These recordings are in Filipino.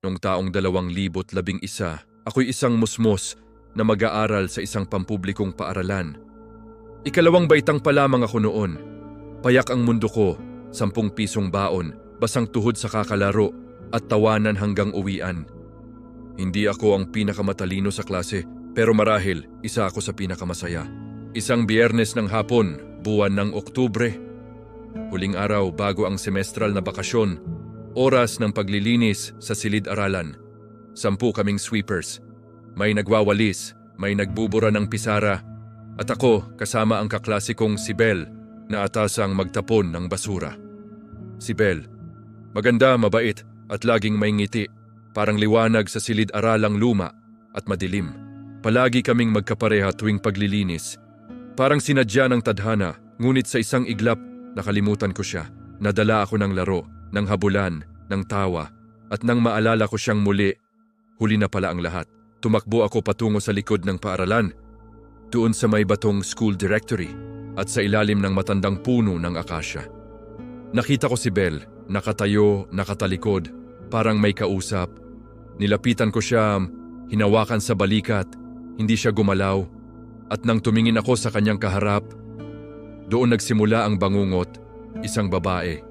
Noong taong 2011, ako'y isang musmos na mag-aaral sa isang pampublikong paaralan. Ikalawang baitang pa lamang ako noon. Payak ang mundo ko, 10 pisong baon, basang tuhod sa kakalaro at tawanan hanggang uwian. Hindi ako ang pinakamatalino sa klase, pero marahil isa ako sa pinakamasaya. Isang Biyernes ng hapon, buwan ng Oktubre. Huling araw bago ang semestral na bakasyon, oras ng paglilinis sa silid-aralan. 10 kaming sweepers. May nagwawalis, may nagbubura ng pisara, at ako kasama ang kaklase kong si Bel na atasang magtapon ng basura. Si Bel, maganda, mabait at laging may ngiti, parang liwanag sa silid-aralang luma at madilim. Palagi kaming magkapareha tuwing paglilinis. Parang sinadya ng tadhana, ngunit sa isang iglap nakalimutan ko siya. Nadala ako ng laro, ng habulan, ng tawa, at nang maalala ko siyang muli, huli na pala ang lahat. Tumakbo ako patungo sa likod ng paaralan, doon sa may batong school directory at sa ilalim ng matandang puno ng akasya. Nakita ko si Bel, nakatayo, nakatalikod, parang may kausap. Nilapitan ko siya, hinawakan sa balikat, hindi siya gumalaw, at nang tumingin ako sa kanyang kaharap, doon nagsimula ang bangungot, isang babae,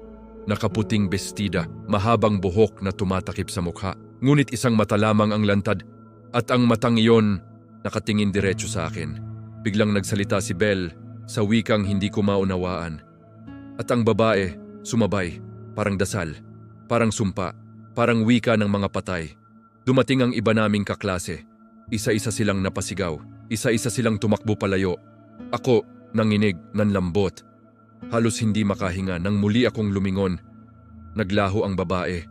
nakaputing bestida, mahabang buhok na tumatakip sa mukha, ngunit isang mata lamang ang lantad, at ang matang iyon nakatingin diretso sa akin. Biglang nagsalita si Bel sa wikang hindi ko maunawaan. At ang babae, sumabay, parang dasal, parang sumpa, parang wika ng mga patay. Dumating ang iba naming kaklase. Isa-isa silang napasigaw, isa-isa silang tumakbo palayo. Ako, nanginig, nanlambot. Halos hindi makahinga nang muli akong lumingon. Naglaho ang babae.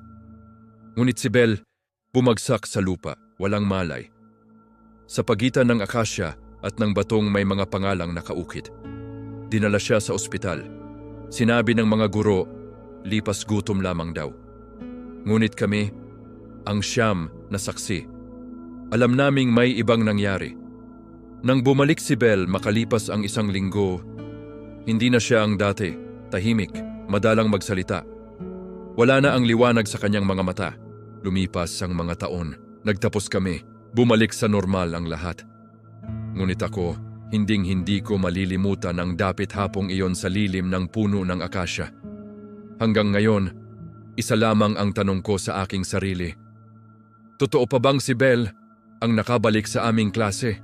Ngunit si Bel, bumagsak sa lupa, walang malay. Sa pagitan ng akasya at ng batong may mga pangalang nakaukit. Dinala siya sa ospital. Sinabi ng mga guro, lipas gutom lamang daw. Ngunit kami, ang siyam na saksi, alam naming may ibang nangyari. Nang bumalik si Bel makalipas ang 1 linggo, hindi na siya ang dati, tahimik, madalang magsalita. Wala na ang liwanag sa kanyang mga mata. Lumipas ang mga taon, nagtapos kami, bumalik sa normal ang lahat. Ngunit ako, hinding-hindi ko malilimutan ang dapit hapong iyon sa lilim ng puno ng akasya. Hanggang ngayon, isa lamang ang tanong ko sa aking sarili. Totoo pa bang si Bel ang nakabalik sa aming klase?